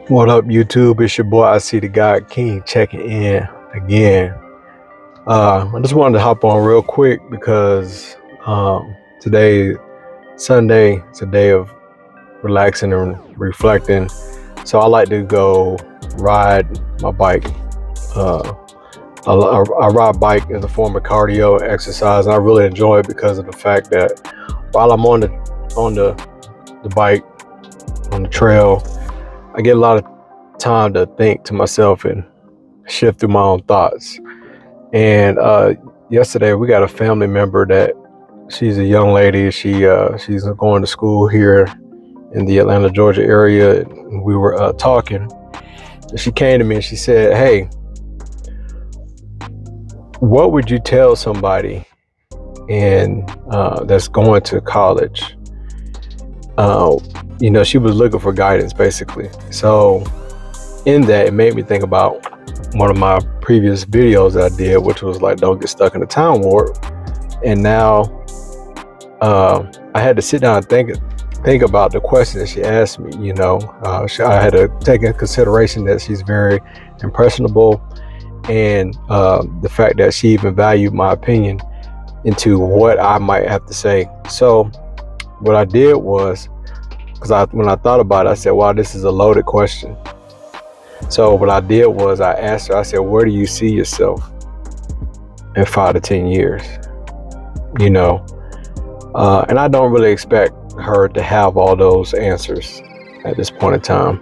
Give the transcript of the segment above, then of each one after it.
What up, YouTube? It's your boy, I See the God King, checking in again. I just wanted to hop on real quick because today, Sunday, it's a day of relaxing and reflecting. So I like to go ride my bike. Uh, I ride bike as a form of cardio exercise, and I really enjoy it because of the fact that while I'm on the bike on the trail, I get a lot of time to think to myself and shift through my own thoughts. And yesterday we got a family member that she's a young lady. She's going to school here in the Atlanta, Georgia area. And we were talking. And she came to me and she said, "Hey, what would you tell somebody in that's going to college?" She was looking for guidance, basically. So in that, it made me think about one of my previous videos that I did, which was like, don't get stuck in the time warp. And now I had to sit down and think about the question that she asked me. I had to take into consideration that she's very impressionable, and the fact that she even valued my opinion into what I might have to say. So what I did was, when I thought about it, I said, wow, this is a loaded question. So what I did was I asked her, I said, where do you see yourself in 5 to 10 years? And I don't really expect her to have all those answers at this point in time.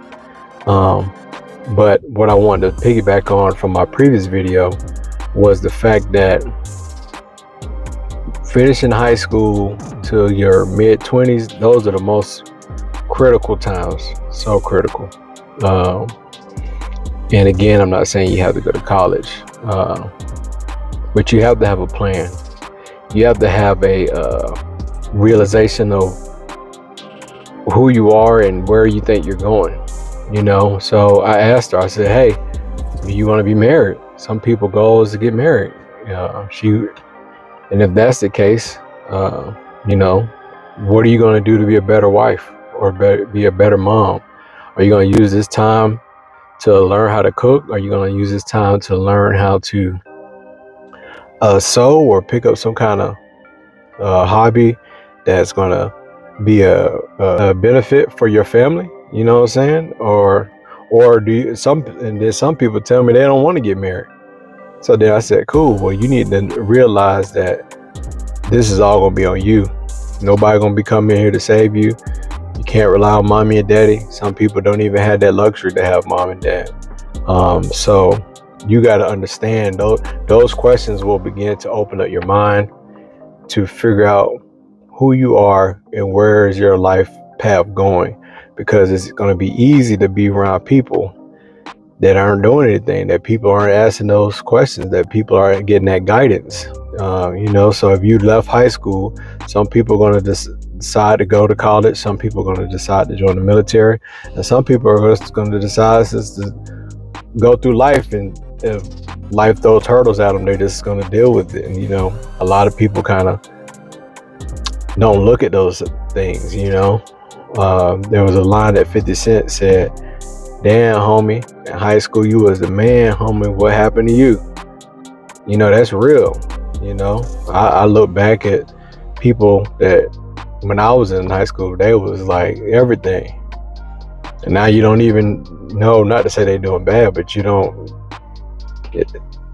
But what I wanted to piggyback on from my previous video was the fact that finishing high school to your mid-20s, those are the most critical times, so critical. And again, I'm not saying you have to go to college, but you have to have a plan. You have to have a realization of who you are and where you think you're going. So I asked her, I said, hey, do you want to be married? Some people goal is to get married. And if that's the case, what are you going to do to be a better wife or be a better mom? Are you going to use this time to learn how to cook? Are you going to use this time to learn how to sew or pick up some kind of hobby that's going to be a benefit for your family? You know what I'm saying? Or then some people tell me they don't want to get married. So then I said, cool. Well, you need to realize that this is all going to be on you. Nobody going to be coming here to save you. You can't rely on mommy and daddy. Some people don't even have that luxury to have mom and dad. So you got to understand those questions will begin to open up your mind to figure out who you are and where is your life path going, because it's going to be easy to be around people that aren't doing anything, that people aren't asking those questions, that people aren't getting that guidance. So if you left high school, some people are going to decide to go to college. Some people are going to decide to join the military, and some people are just going to decide just to go through life, and if life throws hurdles at them, they're just going to deal with it. And a lot of people kind of don't look at those things. There was a line that 50 Cent said, damn, homie, in high school you was the man, homie, what happened to you? That's real. I look back at people that when I was in high school, they was like everything. And now you don't even know, not to say they're doing bad, but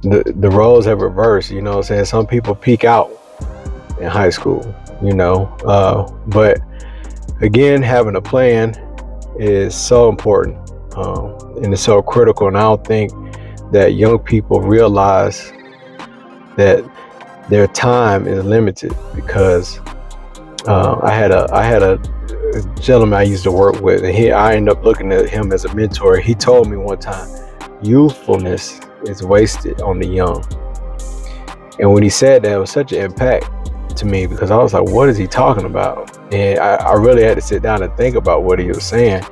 the roles have reversed. You know what I'm saying? Some people peak out in high school, but again, having a plan is so important, and it's so critical. And I don't think that young people realize that their time is limited, because I had a gentleman I used to work with, and I ended up looking at him as a mentor. He told me one time, youthfulness is wasted on the young. And when he said that, it was such an impact to me, because I was like, what is he talking about? And I really had to sit down and think about what he was saying.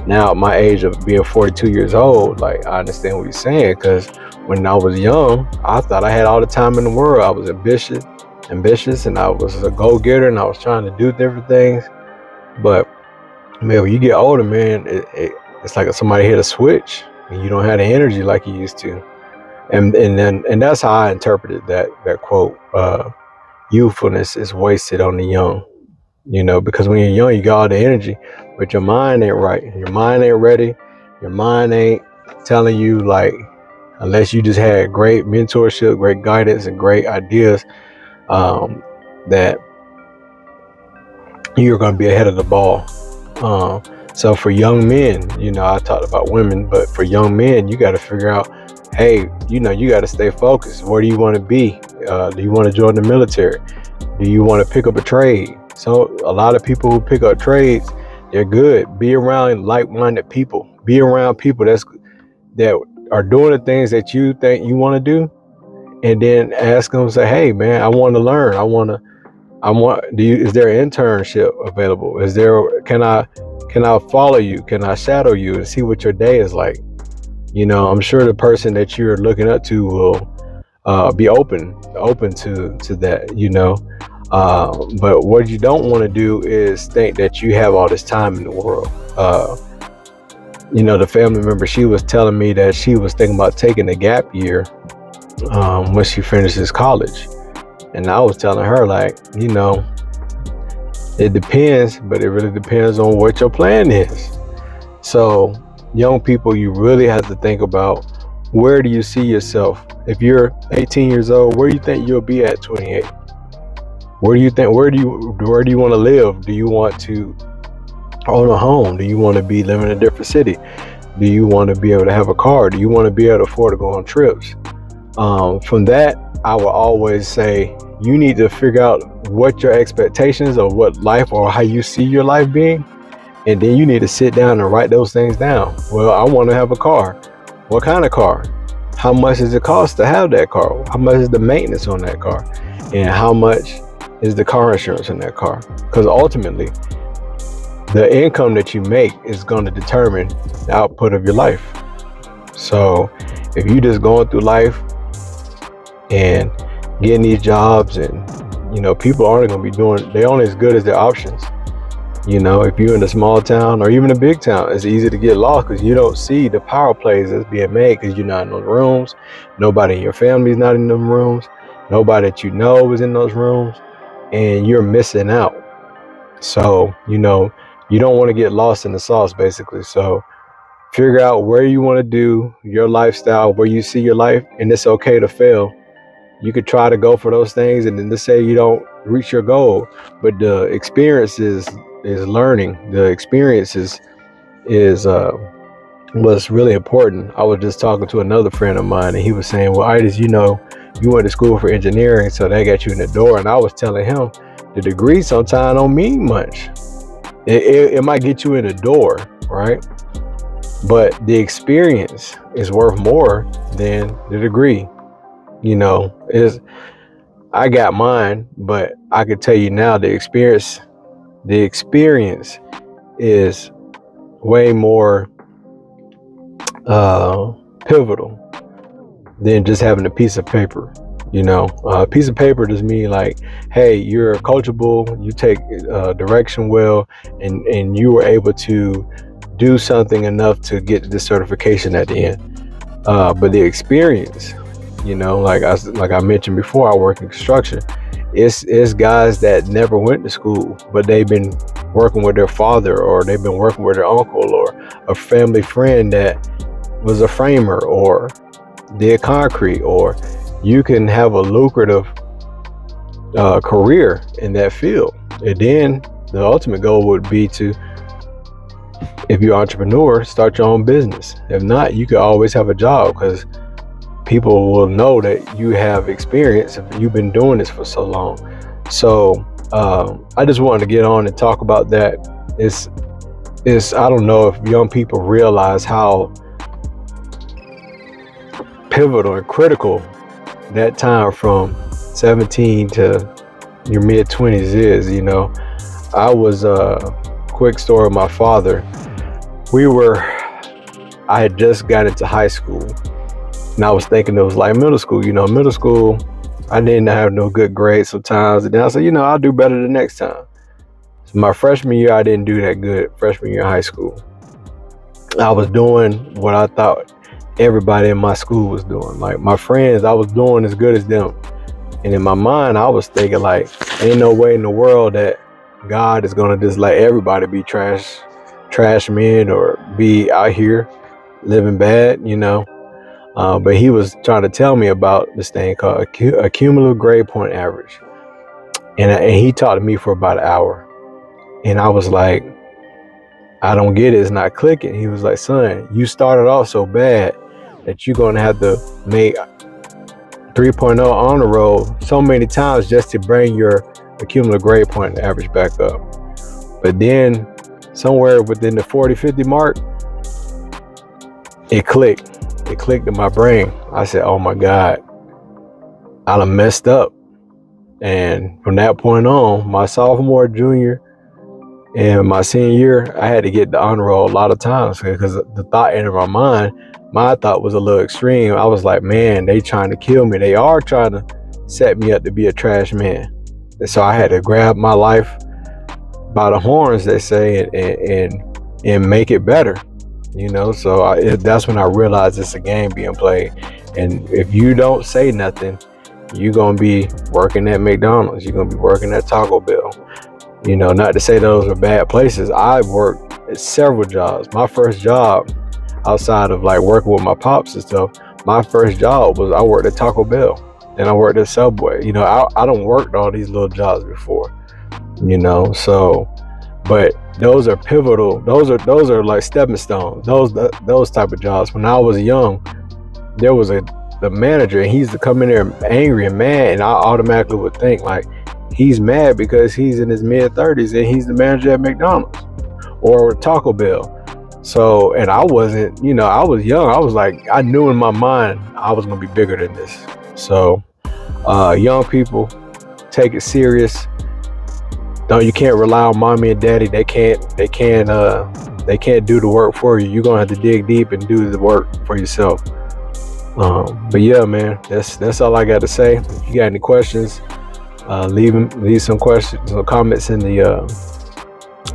Now at my age of being 42 years old, like, I understand what he's saying, because when I was young, I thought I had all the time in the world. I was ambitious, and I was a go-getter, and I was trying to do different things. But man, when you get older, man, It's like somebody hit a switch and you don't have the energy like you used to. And that's how I interpreted that quote. Youthfulness is wasted on the young. Because when you're young, you got all the energy, but your mind ain't right. Your mind ain't ready. Your mind ain't telling you, like, unless you just had great mentorship, great guidance, and great ideas, that you're going to be ahead of the ball. So for young men, I talked about women, but for young men, you got to figure out, hey, you got to stay focused. Where do you want to be? Do you want to join the military? Do you want to pick up a trade? So a lot of people who pick up trades, they're good. Be around like-minded people. Be around people that are doing the things that you think you want to do, and then ask them, say, hey man, I want to learn. Is there an internship available? Can I follow you? Can I shadow you and see what your day is like? I'm sure the person that you're looking up to will be open to that, but what you don't want to do is think that you have all this time in the world. The family member, she was telling me that she was thinking about taking a gap year when she finishes college. And I was telling her, like, it depends, but it really depends on what your plan is. So young people, you really have to think about, where do you see yourself? If you're 18 years old, where do you think you'll be at 28? Where do you want to live? Do you want to own a home? Do you want to be living in a different city? Do you want to be able to have a car? Do you want to be able to afford to go on trips? From that, I will always say, you need to figure out what your expectations of what life or how you see your life being. And then you need to sit down and write those things down. Well, I want to have a car. What kind of car? How much does it cost to have that car? How much is the maintenance on that car? And how much is the car insurance in that car? Because ultimately, the income that you make is going to determine the output of your life. So if you just going through life and getting these jobs, and people aren't going to be they're only as good as their options. If you're in a small town or even a big town, it's easy to get lost because you don't see the power plays that's being made, because you're not in those rooms. Nobody in your family is not in them rooms. Nobody that you know is in those rooms, and you're missing out. So, you don't want to get lost in the sauce, basically. So figure out where you want to do your lifestyle, where you see your life, and it's okay to fail. You could try to go for those things and then to say you don't reach your goal, but the experience is learning. The experience is what's really important. I was just talking to another friend of mine, and he was saying, well, Itis, you went to school for engineering, so that got you in the door. And I was telling him, the degree sometimes don't mean much. It might get you in the door, right? But the experience is worth more than the degree. I got mine, but I could tell you now, the experience is way more pivotal than just having a piece of paper. A piece of paper just mean like, hey, you're coachable, you take direction well, and you were able to do something enough to get the certification at the end. But the experience, like I mentioned before, I work in construction. It's guys that never went to school, but they've been working with their father, or they've been working with their uncle, or a family friend that was a framer or did concrete. Or you can have a lucrative career in that field. And then the ultimate goal would be to, if you're an entrepreneur, start your own business. If not, you could always have a job, because people will know that you have experience if you've been doing this for so long. So I just wanted to get on and talk about that. I don't know if young people realize how pivotal and critical that time from 17 to your mid 20s is. I was quick story of my father. I had just got into high school, and I was thinking it was like middle school. Middle school, I didn't have no good grades sometimes. And then I said, I'll do better the next time. So my freshman year, I didn't do that good. Freshman year of high school. I was doing what I thought everybody in my school was doing. Like my friends, I was doing as good as them. And in my mind, I was thinking like, ain't no way in the world that God is gonna just let everybody be trash men or be out here living bad, you know. But he was trying to tell me about this thing called a cumulative grade point average, and he talked to me for about an hour, and I was like, I don't get it. It's not clicking. He was like, son, you started off so bad that you're gonna have to make 3.0 on the roll so many times just to bring your cumulative grade point average back up. But then somewhere within the 40-50 mark, it clicked. It clicked in my brain. I said, oh my God, I done messed up. And from that point on, my sophomore, junior, and my senior year, I had to get the honor roll a lot of times because the thought entered my mind. My thought was a little extreme. I was like, man, they trying to kill me. They are trying to set me up to be a trash man. And so I had to grab my life by the horns, they say, and make it better. You know, so that's when I realized it's a game being played. And if you don't say nothing, you're going to be working at McDonald's. You're going to be working at Taco Bell. You know, not to say those are bad places. I've worked at several jobs. My first job, outside of like working with my pops and stuff, my first job was I worked at Taco Bell. And I worked at Subway. You know, I done worked all these little jobs before. You know, so, but those are pivotal. Those are like stepping stones. Those type of jobs. When I was young, there was the manager, and he used to come in there angry and mad, and I automatically would think like, he's mad because he's in his mid-30s and he's the manager at McDonald's or Taco Bell. So, and I wasn't, you know, I was young. I was like, I knew in my mind I was gonna be bigger than this. So, young people, take it serious. You can't rely on mommy and daddy. They can't do the work for you. You're gonna have to dig deep and do the work for yourself. But yeah, man, that's all I got to say. If you got any questions, leave some questions or comments in the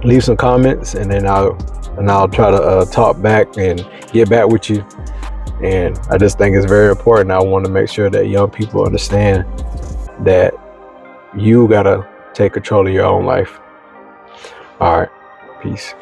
leave some comments, and then I'll try to talk back and get back with you. And I just think it's very important. I want to make sure that young people understand that you gotta take control of your own life. All right, peace.